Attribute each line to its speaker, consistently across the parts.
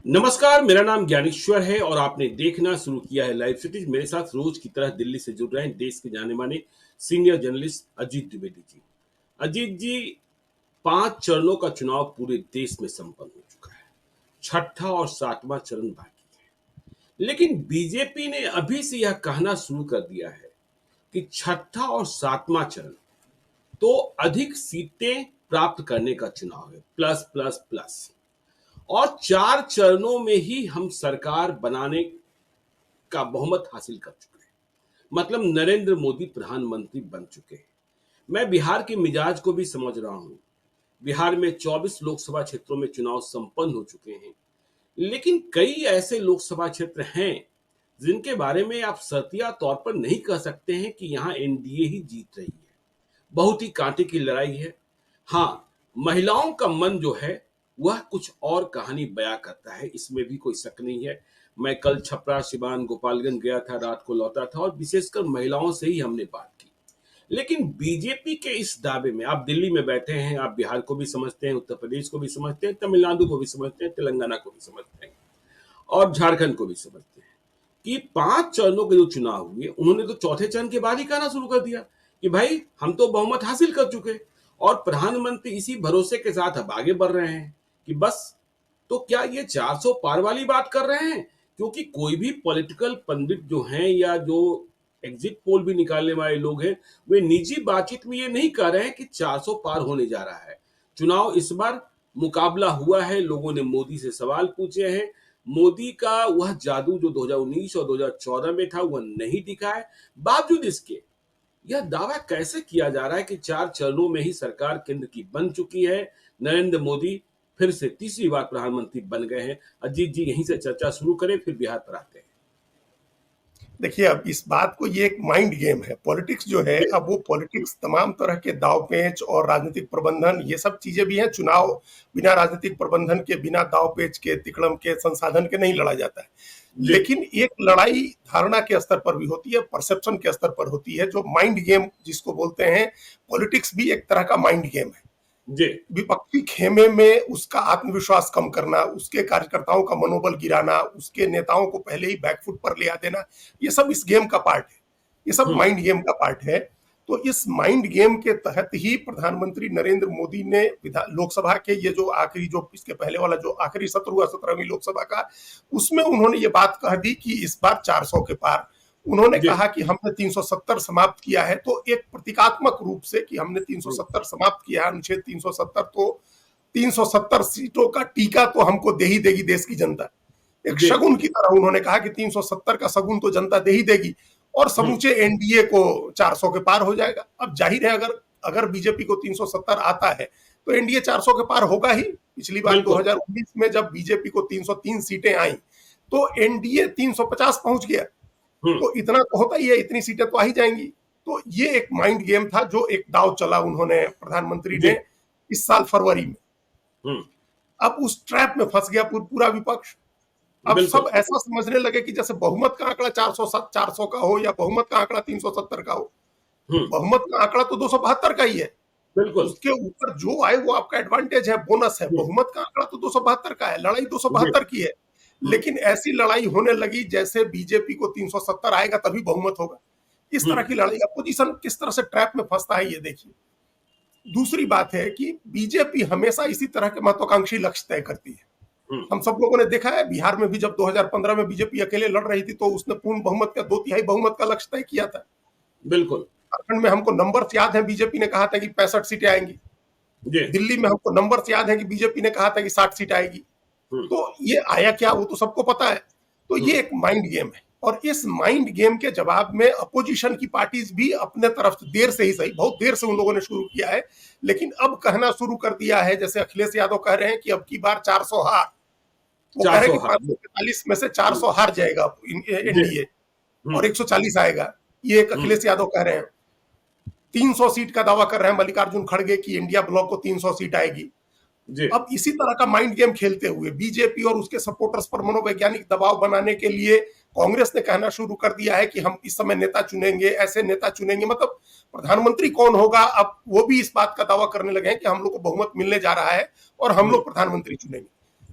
Speaker 1: नमस्कार, मेरा नाम ज्ञानेश्वर है और आपने देखना शुरू किया है लाइव सिटीज। मेरे साथ रोज की तरह दिल्ली से जुड़ रहे हैं देश के जाने माने सीनियर जर्नलिस्ट अजीत द्विवेदी जी। अजीत जी, 5 चरणों का चुनाव पूरे देश में संपन्न हो चुका है। छठा और सातवां चरण बाकी है, लेकिन बीजेपी ने अभी से यह कहना शुरू कर दिया है कि छठा और सातवां चरण तो अधिक सीटें प्राप्त करने का चुनाव है, प्लस प्लस प्लस। और 4 चरणों में ही हम सरकार बनाने का बहुमत हासिल कर चुके हैं। मतलब नरेंद्र मोदी प्रधानमंत्री बन चुके हैं। मैं बिहार के मिजाज को भी समझ रहा हूं। बिहार में 24 लोकसभा क्षेत्रों में चुनाव संपन्न हो चुके हैं, लेकिन कई ऐसे लोकसभा क्षेत्र हैं जिनके बारे में आप शर्तिया तौर पर नहीं कह सकते हैं कि यहां एनडीए ही जीत रही है। बहुत ही कांटे की लड़ाई है। हाँ, महिलाओं का मन जो है वह कुछ और कहानी बयां करता है, इसमें भी कोई शक नहीं है। मैं कल छपरा, सिवान, गोपालगंज गया था, रात को लौटा था और विशेषकर महिलाओं से ही हमने बात की। लेकिन बीजेपी के इस दावे में, आप दिल्ली में बैठे हैं, आप बिहार को भी समझते हैं, उत्तर प्रदेश को भी समझते हैं, तमिलनाडु को भी समझते हैं, तेलंगाना को भी समझते हैं और झारखंड को भी समझते हैं कि 5 चरणों के जो चुनाव हुए, उन्होंने तो चौथे चरण के बाद ही कहना शुरू कर दिया कि भाई हम तो बहुमत हासिल कर चुके और प्रधानमंत्री इसी भरोसे के साथ अब आगे बढ़ रहे हैं कि बस। तो क्या ये 400 पार वाली बात कर रहे हैं? क्योंकि कोई भी पॉलिटिकल पंडित जो हैं या जो एग्जिट पोल भी निकालने वाले लोग हैं, वे निजी बातचीत में ये नहीं कह रहे हैं कि 400 पार होने जा रहा है। चुनाव इस बार मुकाबला हुआ है, लोगों ने मोदी से सवाल पूछे हैं। मोदी का वह जादू जो 2019 और 2014 में था वह नहीं दिखा है। बावजूद इसके यह दावा कैसे किया जा रहा है कि 4 चरणों में ही सरकार केंद्र की बन चुकी है, नरेंद्र मोदी फिर से तीसरी बार प्रधानमंत्री बन गए हैं? अजीत जी, यहीं से चर्चा शुरू करें, फिर बिहार पर आते हैं।
Speaker 2: देखिए, अब इस बात को, ये एक माइंड गेम है पॉलिटिक्स जो है। अब वो पॉलिटिक्स तमाम तरह के दाव पेच और राजनीतिक प्रबंधन, ये सब चीजें भी हैं। चुनाव बिना राजनीतिक प्रबंधन के, बिना दाव पेच के, तिकड़म के, संसाधन के नहीं लड़ा जाता है। लेकिन एक लड़ाई धारणा के स्तर पर भी होती है, परसेप्शन के स्तर पर होती है, जो माइंड गेम जिसको बोलते हैं। पॉलिटिक्स भी एक तरह का माइंड गेम है। विपक्षी खेमे में उसका आत्मविश्वास कम करना, उसके कार्यकर्ताओं का मनोबल गिराना, उसके नेताओं को पहले ही बैकफुट पर ले आ देना, ये सब इस गेम का पार्ट है। ये सब माइंड गेम का पार्ट है। तो इस माइंड गेम के तहत ही प्रधानमंत्री नरेंद्र मोदी ने लोकसभा के ये जो आखिरी, जो इसके पहले वाला जो आखिरी सत्र हुआ 17वीं लोकसभा का, उसमें उन्होंने ये बात कह दी कि इस बार 400 के पार। उन्होंने कहा कि हमने 370 समाप्त किया है, तो एक प्रतीकात्मक रूप से कि हमने 370 समाप्त किया है, अनुच्छेद 370, तो 370 सीटों का टीका तो हमको दे ही देगी देश की जनता। एक शगुन की तरह उन्होंने कहा कि 370 का शगुन तो जनता दे ही देगी और समूचे एनडीए को 400 के पार हो जाएगा। अब जाहिर है, अगर बीजेपी को 370 आता है तो एनडीए 400 के पार होगा ही। पिछली बार 2019 में जब बीजेपी को 303 सीटें आई तो एनडीए 350 पहुंच गया। तो इतना तो होता ही है, इतनी सीटें तो आ ही जाएंगी। तो ये एक माइंड गेम था, जो एक दाव चला उन्होंने, प्रधानमंत्री ने, इस साल फरवरी में। अब उस ट्रैप में फंस गया पूरा विपक्ष। अब सब ऐसा समझने लगे कि जैसे बहुमत का आंकड़ा 400 का हो या बहुमत का आंकड़ा 370 का हो। बहुमत का आंकड़ा तो 272 का ही है। उसके ऊपर जो आए वो आपका एडवांटेज है, बोनस है। बहुमत का आंकड़ा तो 272 का है, लड़ाई 272 की है। लेकिन ऐसी लड़ाई होने लगी जैसे बीजेपी को 370 आएगा तभी बहुमत होगा। इस तरह की लड़ाई, अपोजिशन किस तरह से ट्रैप में फंसता है ये देखिए। दूसरी बात है कि बीजेपी हमेशा इसी तरह के महत्वाकांक्षी लक्ष्य तय करती है। हम सब लोगों ने देखा है, बिहार में भी जब 2015 में बीजेपी अकेले लड़ रही थी तो उसने पूर्ण बहुमत का, 2/3 बहुमत का लक्ष्य तय किया था।
Speaker 1: बिल्कुल।
Speaker 2: झारखंड में हमको नंबर याद है, बीजेपी ने कहा था कि 65 सीटें आएंगी। दिल्ली में हमको नंबर याद है कि बीजेपी ने कहा था कि 60 सीट आएगी। तो ये आया क्या, वो तो सबको पता है। तो ये एक माइंड गेम है और इस माइंड गेम के जवाब में अपोजिशन की पार्टीज भी अपने तरफ से, देर से ही सही, बहुत देर से उन लोगों ने शुरू किया है, लेकिन अब कहना शुरू कर दिया है। जैसे अखिलेश यादव कह रहे हैं कि अब की बार 400 हार, वो कह रहे हैं कि 545 में से 400 हार जाएगा एनडीए और 140 आएगा। ये एक अखिलेश यादव कह रहे हैं। 300 सीट का दावा कर रहे हैं मल्लिकार्जुन खड़गे की इंडिया ब्लॉक को 300 सीट आएगी। अब इसी तरह का माइंड गेम खेलते हुए बीजेपी और उसके सपोर्टर्स पर मनोवैज्ञानिक दबाव बनाने के लिए कांग्रेस ने कहना शुरू कर दिया है कि हम इस समय नेता चुनेंगे, ऐसे नेता चुनेंगे। मतलब प्रधानमंत्री कौन होगा, अब वो भी इस बात का दावा करने लगे हैं कि हम लोग को बहुमत मिलने जा रहा है और हम लोग प्रधानमंत्री चुनेंगे।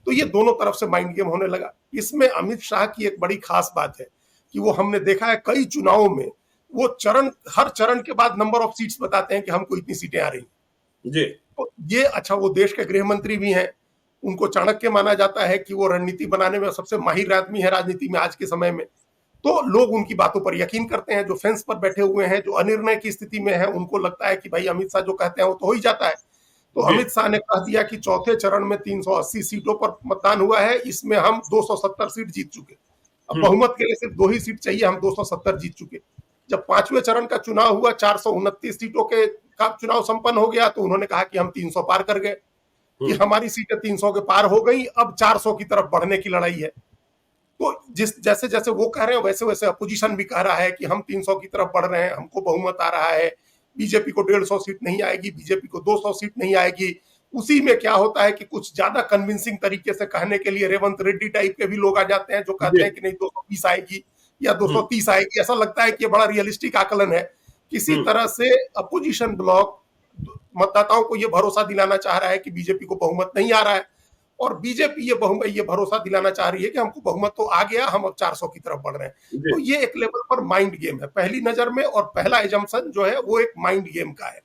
Speaker 2: तो ये दोनों तरफ से माइंड गेम होने लगा। इसमें अमित शाह की एक बड़ी खास बात है कि वो हमने देखा है कई चुनावों में वो हर चरण के बाद नंबर ऑफ सीट्स बताते हैं कि हमको इतनी सीटें आ रही।
Speaker 1: जी।
Speaker 2: तो ये अच्छा, वो देश के गृह मंत्री भी हैं, उनको चाणक्य माना जाता है कि वो रणनीति बनाने में सबसे माहिर आदमी है राजनीति में आज के समय में। तो लोग उनकी बातों पर यकीन करते हैं। जो फेंस पर बैठे हुए हैं, जो अनिर्णय की स्थिति में है, उनको लगता है कि भाई अमित शाह जो कहते हैं वो तो हो ही जाता है। तो
Speaker 1: जी।
Speaker 2: अमित शाह ने कह दिया कि चौथे चरण में 380 सीटों पर मतदान हुआ है, इसमें हम 270 सीट जीत चुके। अब बहुमत के लिए सिर्फ 2 ही सीट चाहिए, हम 270 जीत चुके। जब 5वें चरण का चुनाव हुआ, 429 सीटों के का चुनाव संपन्न हो गया, तो उन्होंने कहा कि हम 300 पार कर गए, कि हमारी सीटें 300 के पार हो गई, अब 400 की तरफ बढ़ने की लड़ाई है। तो जैसे जैसे वो कह रहे हैं वैसे वैसे अपोजिशन भी कह रहा है कि हम 300 की तरफ बढ़ रहे हैं, हमको बहुमत आ रहा है, बीजेपी को 150 सीट नहीं आएगी, बीजेपी को 200 सीट नहीं आएगी। उसी में क्या होता है कि कुछ ज्यादा कन्विंसिंग तरीके से कहने के लिए रेवंत रेड्डी टाइप के भी लोग आ जाते हैं, जो कहते हैं कि नहीं 220 आएगी या 230 आएगी। ऐसा लगता है कि ये बड़ा रियलिस्टिक आकलन है। किसी तरह से अपोजिशन ब्लॉक मतदाताओं को ये भरोसा दिलाना चाह रहा है कि बीजेपी को बहुमत नहीं आ रहा है, और बीजेपी ये भरोसा दिलाना चाह रही है कि हमको बहुमत तो आ गया, हम अब 400 की तरफ बढ़ रहे हैं। तो ये एक लेवल पर माइंड गेम है पहली नजर में, और पहला एजम्पशन जो है वो एक माइंड गेम का है।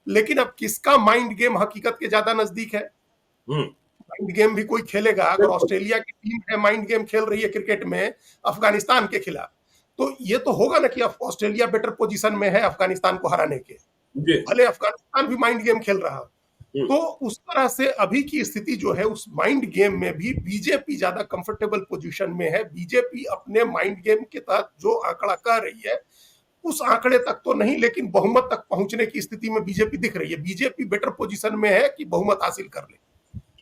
Speaker 2: लेकिन अब किसका माइंड गेम हकीकत के ज्यादा नजदीक है? माइंड गेम भी कोई खेलेगा। अगर ऑस्ट्रेलिया की टीम है माइंड गेम खेल रही है क्रिकेट में अफगानिस्तान के खिलाफ, तो ये तो होगा ना कि ऑस्ट्रेलिया बेटर पोजीशन में है अफगानिस्तान को हराने के, भले अफगानिस्तान भी माइंड गेम खेल रहा हो। तो उस तरह से अभी की स्थिति जो है उस माइंड गेम में भी बीजेपी ज्यादा कंफर्टेबल पोजीशन में है। बीजेपी अपने माइंड गेम के तहत जो आंकड़ा कह रही है उस आंकड़े तक तो नहीं, लेकिन बहुमत तक पहुंचने की स्थिति में बीजेपी दिख रही है। बीजेपी बेटर पोजीशन में है कि बहुमत हासिल कर ले।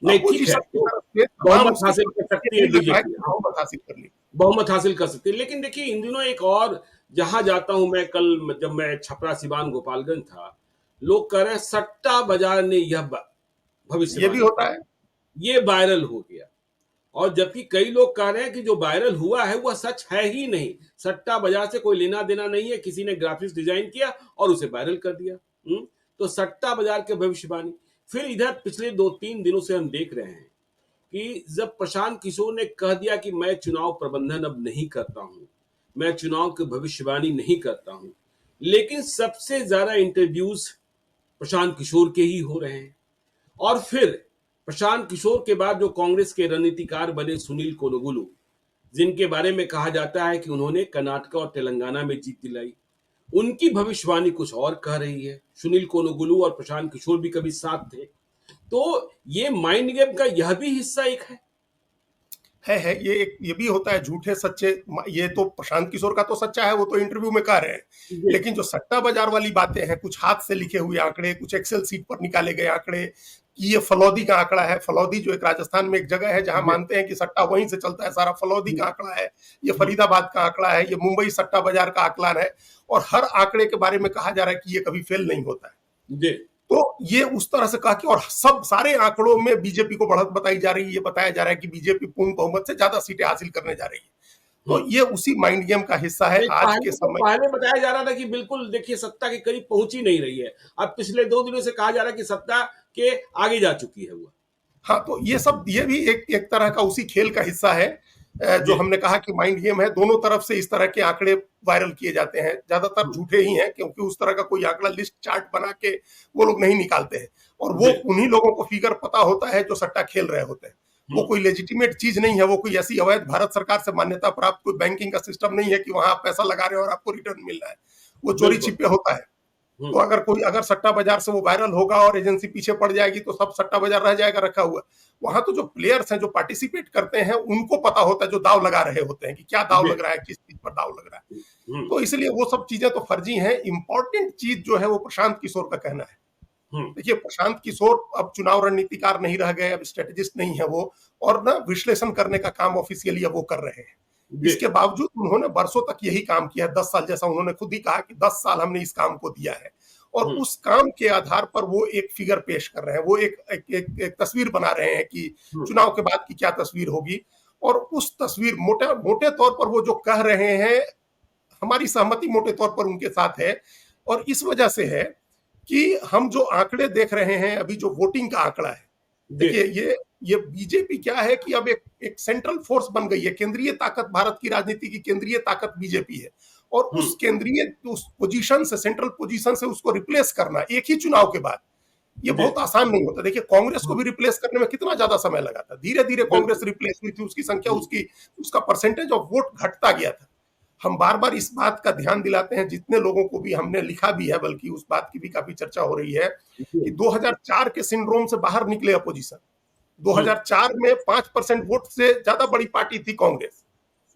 Speaker 1: नहीं, ठीक है, बहुमत हासिल कर सकती है बीजेपी,
Speaker 2: बहुमत हासिल कर ली,
Speaker 1: बहुमत हासिल कर सकती है। लेकिन देखिए इन दिनों एक और, जहां जाता हूं मैं, कल जब मैं छपरा सिवान गोपालगंज था, लोग कह रहे हैं सट्टा बाजार ने यह भविष्य,
Speaker 2: ये भी होता है,
Speaker 1: ये वायरल हो गया। और जबकि कई लोग कह रहे हैं कि जो वायरल हुआ है वह सच है ही नहीं, सट्टा बाजार से कोई लेना देना नहीं है, किसी ने ग्राफिक्स डिजाइन किया और उसे वायरल कर दिया। तो सट्टा बाजार के भविष्यवाणी। फिर इधर पिछले 2-3 दिनों से हम देख रहे हैं कि जब प्रशांत किशोर ने कह दिया कि मैं चुनाव प्रबंधन अब नहीं करता हूं, मैं चुनाव की भविष्यवाणी नहीं करता हूं, लेकिन सबसे ज्यादा इंटरव्यूज प्रशांत किशोर के ही हो रहे हैं। और फिर प्रशांत किशोर के बाद जो कांग्रेस के रणनीतिकार बने सुनील कोलुगुलु, जिनके बारे में कहा जाता है कि उन्होंने कर्नाटक और तेलंगाना में जीत दिलाई, उनकी भविष्यवाणी कुछ और कह रही है। सुनील कोलुगुलु और प्रशांत किशोर भी कभी साथ थे। तो ये माइंड गेम का यह भी हिस्सा एक है।
Speaker 2: ये भी होता है, झूठे सच्चे। ये तो प्रशांत किशोर का तो सच्चा है, वो तो इंटरव्यू में कह रहे हैं। लेकिन जो सट्टा बाजार वाली बातें हैं, कुछ हाथ से लिखे हुए आंकड़े, कुछ एक्सेल सीट पर निकाले गए आंकड़े, कि ये फलौदी का आंकड़ा है। फलौदी जो एक राजस्थान में एक जगह है जहां मानते हैं कि सट्टा वहीं से चलता है सारा, फलौदी का आंकड़ा है। ये फरीदाबाद का आंकड़ा है, ये मुंबई सट्टा बाजार का आकलन है। और हर आंकड़े के बारे में कहा जा रहा है कि ये कभी फेल नहीं होता है। तो ये उस तरह से कहा कि, और सारे आंकड़ों में बीजेपी को बढ़त बताई जा रही है। ये बताया जा रहा है कि बीजेपी पूर्ण बहुमत से ज्यादा सीटें हासिल करने जा रही है। तो ये उसी माइंड गेम का हिस्सा है आज के समय।
Speaker 1: पहले बताया जा रहा था कि बिल्कुल देखिए सत्ता के करीब पहुंच ही नहीं रही है, अब पिछले 2 दिनों से कहा जा रहा है कि सत्ता के आगे जा चुकी है वो।
Speaker 2: हाँ, तो ये भी एक तरह का उसी खेल का हिस्सा है, जो हमने कहा कि माइंड गेम है। दोनों तरफ से इस तरह के आंकड़े वायरल किए जाते हैं, ज्यादातर झूठे ही हैं, क्योंकि उस तरह का कोई आंकड़ा लिस्ट चार्ट बना के वो लोग नहीं निकालते हैं। और वो उन्हीं लोगों को फिगर पता होता है जो सट्टा खेल रहे होते हैं। वो कोई लेजिटिमेट चीज नहीं है, वो कोई ऐसी अवैध भारत सरकार से मान्यता प्राप्त कोई बैंकिंग का सिस्टम नहीं है कि वहां आप पैसा लगा रहे हो और आपको रिटर्न मिल रहा है। वो चोरी छिपे होता है। तो अगर सट्टा बाजार से वो वायरल होगा और एजेंसी पीछे पड़ जाएगी तो सब सट्टा बाजार रह जाएगा रखा हुआ। वहां तो जो प्लेयर्स हैं, जो पार्टिसिपेट करते हैं, उनको पता होता है, जो दाव लगा रहे होते हैं कि क्या दाव लग रहा है, किस चीज पर दाव लग रहा है। तो इसलिए वो सब चीजें तो फर्जी हैं। इंपॉर्टेंट चीज जो है वो प्रशांत किशोर का कहना है। देखिए, प्रशांत किशोर अब चुनाव रणनीतिकार नहीं रह गए, अब स्ट्रेटेजिस्ट नहीं है वो, और ना विश्लेषण करने का काम ऑफिशियली वो कर रहे हैं। इसके बावजूद उन्होंने बरसों तक यही काम किया, 10 साल, जैसा उन्होंने खुद ही कहा कि 10 साल हमने इस काम को दिया है। और उस काम के आधार पर वो एक फिगर पेश कर रहे हैं, वो एक तस्वीर बना रहे हैं कि चुनाव के बाद की क्या तस्वीर होगी। और उस तस्वीर मोटे तौर पर वो जो कह रहे हैं, हमारी सहमति मोटे तौर पर उनके साथ है। और इस वजह से है कि हम जो आंकड़े देख रहे हैं अभी, जो वोटिंग का आंकड़ा है,
Speaker 1: जी।
Speaker 2: देखिए ये बीजेपी क्या है कि अब एक सेंट्रल फोर्स बन गई है, केंद्रीय ताकत, भारत की राजनीति की केंद्रीय ताकत बीजेपी है। और
Speaker 1: हम्म।
Speaker 2: उस केंद्रीय उस पोजीशन से, सेंट्रल पोजीशन से उसको रिप्लेस करना एक ही चुनाव के बाद, ये
Speaker 1: जी।
Speaker 2: बहुत आसान नहीं होता। देखिए कांग्रेस को
Speaker 1: हम्म।
Speaker 2: भी रिप्लेस करने में कितना ज्यादा समय लगा था, धीरे धीरे कांग्रेस
Speaker 1: बिल्कुल।
Speaker 2: रिप्लेस हुई थी, उसकी संख्या,
Speaker 1: हम्म।
Speaker 2: उसकी उसका परसेंटेज ऑफ वोट घटता गया था। हम बार बार इस बात का ध्यान दिलाते हैं, जितने लोगों को भी हमने लिखा भी है, बल्कि उस बात की भी काफी चर्चा हो रही है कि
Speaker 1: जी।
Speaker 2: 2004 के सिंड्रोम से बाहर निकले अपोजिशन।
Speaker 1: हम्म।
Speaker 2: 2004 में 5% वोट से ज्यादा बड़ी पार्टी थी कांग्रेस।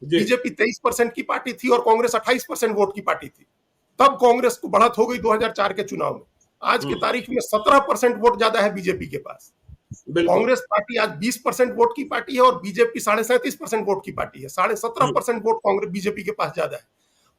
Speaker 1: जी।
Speaker 2: बीजेपी 23% की पार्टी थी और कांग्रेस 28% वोट की पार्टी थी। तब कांग्रेस को बढ़त हो गई 2004 के चुनाव में। आज की
Speaker 1: हम्म।
Speaker 2: तारीख में 17% वोट ज्यादा है बीजेपी के पास।
Speaker 1: बिल्कुल।
Speaker 2: कांग्रेस पार्टी आज 20% वोट की पार्टी है और बीजेपी 37.5% वोट की पार्टी है। 17.5% वोट कांग्रेस बीजेपी के पास ज्यादा है।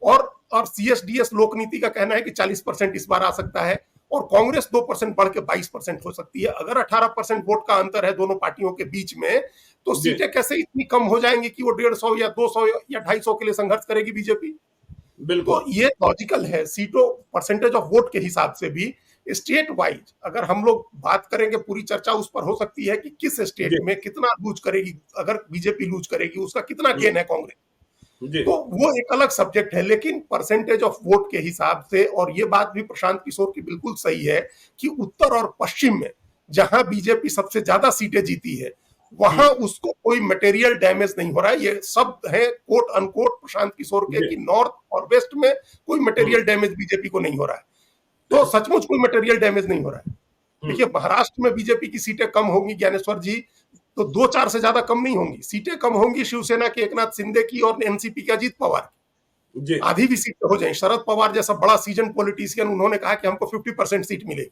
Speaker 2: और सीएसडीएस लोक नीति का कहना है कि 40% इस बार आ सकता है और कांग्रेस 2% बढ़ के 22% हो सकती है। अगर 18% वोट का अंतर है दोनों पार्टियों के बीच में, तो
Speaker 1: जी।
Speaker 2: सीटें कैसे इतनी कम हो जाएंगी कि वो 150 या 200 या 250 के लिए संघर्ष करेगी बीजेपी। तो
Speaker 1: बिल्कुल।
Speaker 2: ये लॉजिकल है, सीटों, परसेंटेज ऑफ वोट के हिसाब से भी। स्टेट वाइज अगर हम लोग बात करेंगे, पूरी चर्चा उस पर हो सकती है कि किस स्टेट
Speaker 1: जी।
Speaker 2: में कितना लूज करेगी, अगर बीजेपी लूज करेगी उसका कितना
Speaker 1: हम्म।
Speaker 2: गेन है कांग्रेस।
Speaker 1: जी।
Speaker 2: तो वो एक अलग सब्जेक्ट है। लेकिन परसेंटेज ऑफ वोट के हिसाब से, और ये बात भी प्रशांत किशोर की बिल्कुल सही है कि उत्तर और पश्चिम में जहां बीजेपी सबसे ज्यादा सीटें जीती है, वहां
Speaker 1: हम्म।
Speaker 2: उसको कोई मटेरियल डैमेज नहीं हो रहा है। ये शब्द है कोट अनकोट प्रशांत किशोर के
Speaker 1: जी।
Speaker 2: कि नॉर्थ और वेस्ट में कोई
Speaker 1: हम्म।
Speaker 2: मटेरियल डैमेज बीजेपी को नहीं हो रहा है। तो सचमुच कोई मटेरियल डैमेज नहीं हो रहा है।
Speaker 1: हम्म।
Speaker 2: देखिए महाराष्ट्र में बीजेपी की सीटें कम होंगी ज्ञानेश्वर जी, तो 2-4 से ज्यादा कम नहीं होंगी। सीटें कम होंगी शिवसेना के एकनाथ शिंदे की और एनसीपी के अजीत पवार की।
Speaker 1: जी।
Speaker 2: आधी भी सीटें हो जाए, शरद पवार जैसा बड़ा सीजन पॉलिटिशियन, उन्होंने कहा कि हमको 50% सीट मिलेगी।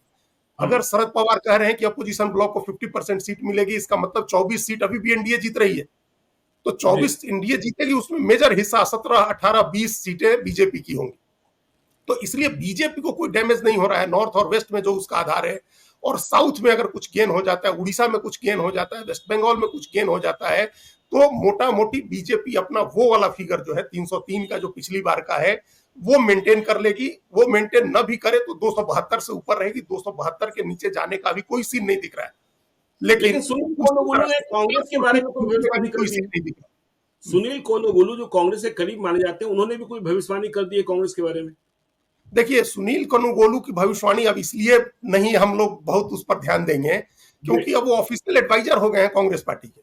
Speaker 1: हम्म।
Speaker 2: अगर शरद पवार कह रहे हैं कि अपोजिशन ब्लॉक को 50% सीट मिलेगी, इसका मतलब 24 सीट अभी भी एनडीए जीत रही है। तो
Speaker 1: जी।
Speaker 2: 24 एनडीए जीतेगी, उसमें मेजर हिस्सा 17, 18, 20 सीटें बीजेपी की होंगी। तो इसलिए बीजेपी को कोई डैमेज नहीं हो रहा है नॉर्थ और वेस्ट में जो उसका आधार है। और साउथ में अगर कुछ गेन हो जाता है, उड़ीसा में कुछ गेन हो जाता है, वेस्ट बंगाल में कुछ गेन हो जाता है, तो मोटा मोटी बीजेपी अपना वो वाला फिगर जो है 303 का, जो पिछली बार का है, वो मेंटेन कर लेगी। वो मेंटेन न भी करे तो 272 से ऊपर रहेगी। 272 के नीचे जाने का भी कोई सीन नहीं दिख रहा है।
Speaker 1: लेकिन
Speaker 2: लेकिन
Speaker 1: सुनील
Speaker 2: उसी
Speaker 1: कोनोगुलू
Speaker 2: तरह
Speaker 1: ने
Speaker 2: से
Speaker 1: कांग्रेस के बारे में कोई
Speaker 2: का भी
Speaker 1: भविष्यवाणी कर
Speaker 2: कोई
Speaker 1: दी
Speaker 2: सीन
Speaker 1: है।
Speaker 2: नहीं दिख रहा।
Speaker 1: सुनील कोनोगुलू जो कांग्रेस के करीब माने जाते हैं, उन्होंने भी कोई भविष्यवाणी कर दी है कांग्रेस के बारे में।
Speaker 2: देखिए सुनील कनुगोलू की भविष्यवाणी अब इसलिए नहीं हम लोग बहुत उस पर ध्यान देंगे
Speaker 1: जी।
Speaker 2: क्योंकि अब वो ऑफिशियल एडवाइजर हो गए हैं कांग्रेस पार्टी के।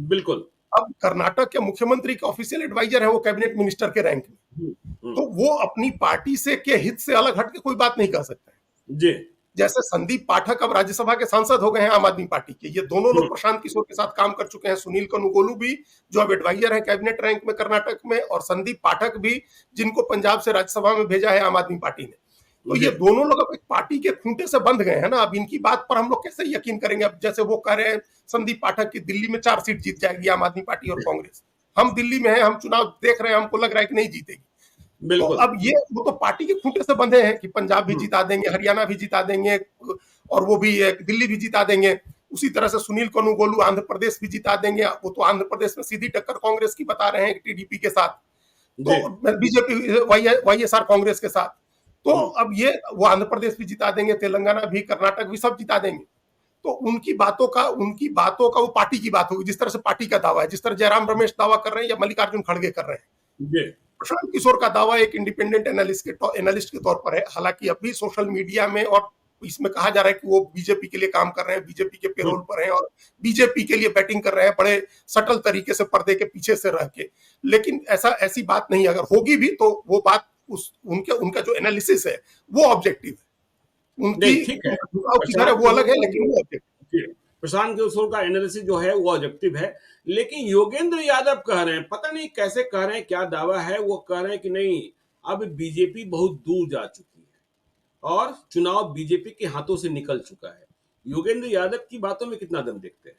Speaker 1: बिल्कुल।
Speaker 2: अब कर्नाटक के मुख्यमंत्री के ऑफिशियल एडवाइजर है वो, कैबिनेट मिनिस्टर के रैंक में।
Speaker 1: हम्म। हम्म।
Speaker 2: तो वो अपनी पार्टी से के हित से अलग हट के कोई बात नहीं कर सकते।
Speaker 1: जी।
Speaker 2: जैसे संदीप पाठक अब राज्यसभा के सांसद हो गए हैं आम आदमी पार्टी के। ये दोनों
Speaker 1: हम्म।
Speaker 2: लोग प्रशांत किशोर के साथ काम कर चुके हैं। सुनील कनुगोलू भी, जो अब एडवाइजर है कैबिनेट रैंक में कर्नाटक में, और संदीप पाठक भी, जिनको पंजाब से राज्यसभा में भेजा है आम आदमी पार्टी ने। तो
Speaker 1: जी।
Speaker 2: ये दोनों लोग अब एक पार्टी के खूंटे से बंध गए हैं ना। अब इनकी बात पर हम लोग कैसे यकीन करेंगे। अब जैसे वो कह रहे हैं संदीप पाठक की दिल्ली में 4 सीट जीत जाएगी आम आदमी पार्टी और कांग्रेस। हम दिल्ली में हैं, हम चुनाव देख रहे हैं, हमको लग रहा है कि नहीं जीतेगी। तो
Speaker 1: बिल्कुल।
Speaker 2: अब ये वो तो पार्टी के खूंटे से बंधे हैं कि पंजाब भी
Speaker 1: हम्म।
Speaker 2: जिता देंगे, हरियाणा भी जिता देंगे, और वो भी दिल्ली भी जिता देंगे। उसी तरह से सुनील कनुगोलू आंध्र प्रदेश भी जिता देंगे। वो तो आंध्र प्रदेश में सीधी टक्कर कांग्रेस की बता रहे हैं टीडीपी के साथ,
Speaker 1: जी।
Speaker 2: तो बीजेपी वाईएसआर कांग्रेस के साथ। तो
Speaker 1: हम्म।
Speaker 2: अब ये वो आंध्र प्रदेश भी जिता देंगे, तेलंगाना भी, कर्नाटक भी, सब जिता देंगे। तो उनकी बातों का वो पार्टी की बात होगी, जिस तरह से पार्टी का दावा है, जिस तरह जयराम रमेश दावा कर रहे हैं या मल्लिकार्जुन खड़गे कर रहे हैं।
Speaker 1: जी।
Speaker 2: प्रशांत किशोर का दावा एक इंडिपेंडेंट एनालिस्ट के तौर पर है। हालांकि अभी सोशल मीडिया में और इसमें कहा जा रहा है कि वो बीजेपी के लिए काम कर रहे हैं, बीजेपी के पेरोल पर हैं और बीजेपी के लिए बैटिंग कर रहे हैं, बड़े सटल तरीके से पर्दे के पीछे से रह के। लेकिन ऐसी बात नहीं, अगर होगी भी तो वो बात उनका जो एनालिसिस है वो ऑब्जेक्टिव है।
Speaker 1: नहीं, ठीक है।
Speaker 2: उनका झुकाव किधर है
Speaker 1: प्रशांत
Speaker 2: वो अलग है,
Speaker 1: किशोर का
Speaker 2: लेकिन वो ऑब्जेक्टिव।
Speaker 1: जी, प्रशांत किशोर का एनालिसिस जो है वो ऑब्जेक्टिव है। लेकिन योगेंद्र यादव कह रहे हैं, पता नहीं कैसे कह रहे हैं, क्या दावा है, वो कह रहे हैं कि नहीं, अब बीजेपी बहुत दूर जा चुकी है और चुनाव बीजेपी के हाथों से निकल चुका है। योगेंद्र यादव की बातों में कितना दम देखते हैं?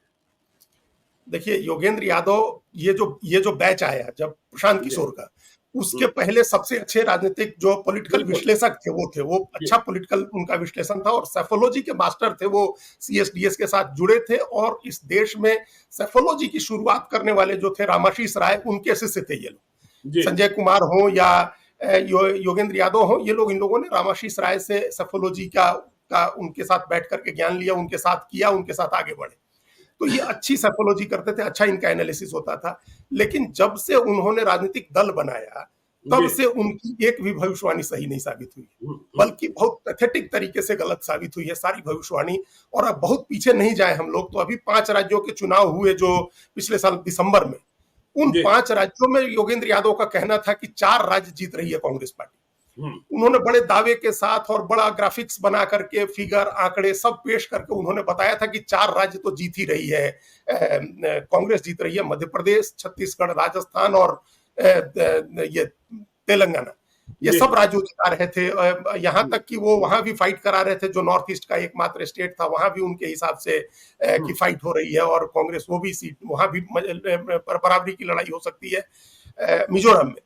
Speaker 2: देखिए योगेंद्र यादव, ये जो बैच आया जब प्रशांत
Speaker 1: जी।
Speaker 2: किशोर का, उसके पहले सबसे अच्छे राजनीतिक जो पॉलिटिकल
Speaker 1: बिल्कुल।
Speaker 2: विश्लेषक थे वो थे। वो
Speaker 1: जी।
Speaker 2: अच्छा पॉलिटिकल उनका विश्लेषण था और सेफोलॉजी के मास्टर थे। वो सीएसडीएस के साथ जुड़े थे और इस देश में सेफोलॉजी की शुरुआत करने वाले जो थे रामाशीष राय, उनके शिष्य थे ये लोग।
Speaker 1: जी।
Speaker 2: संजय कुमार हो या योगेंद्र यादव हो, ये लोग, इन लोगों ने रामाशीष राय से सेफोलॉजी का उनके साथ बैठ करके ज्ञान लिया, उनके साथ किया, उनके साथ आगे बढ़े। तो ये अच्छी साइकोलॉजी करते थे, अच्छा इनका एनालिसिस होता था। लेकिन जब से उन्होंने राजनीतिक दल बनाया, तब
Speaker 1: जी।
Speaker 2: से उनकी एक भी भविष्यवाणी सही नहीं साबित हुई,
Speaker 1: हुँ, हुँ।
Speaker 2: बल्कि बहुत पैथेटिक तरीके से गलत साबित हुई है सारी भविष्यवाणी। और अब बहुत पीछे नहीं जाए हम लोग, तो अभी 5 राज्यों के चुनाव हुए जो पिछले साल दिसंबर में, उन
Speaker 1: जी।
Speaker 2: 5 राज्यों में योगेंद्र यादव का कहना था कि 4 राज्य जीत रही है कांग्रेस पार्टी।
Speaker 1: हुँ।
Speaker 2: उन्होंने बड़े दावे के साथ और बड़ा ग्राफिक्स बना करके, फिगर आंकड़े सब पेश करके उन्होंने बताया था कि 4 राज्य तो जीत ही रही है, कांग्रेस जीत रही है, मध्य प्रदेश, छत्तीसगढ़, राजस्थान और ये तेलंगाना, ये
Speaker 1: जी।
Speaker 2: सब राज्य जिता रहे थे। यहाँ तक कि वो वहां भी फाइट करा रहे थे, जो नॉर्थ ईस्ट का एकमात्र स्टेट था, वहां भी उनके हिसाब से
Speaker 1: हुँ।
Speaker 2: की फाइट हो रही है और कांग्रेस वो भी सीट वहां भी बराबरी की लड़ाई हो सकती है मिजोरम में।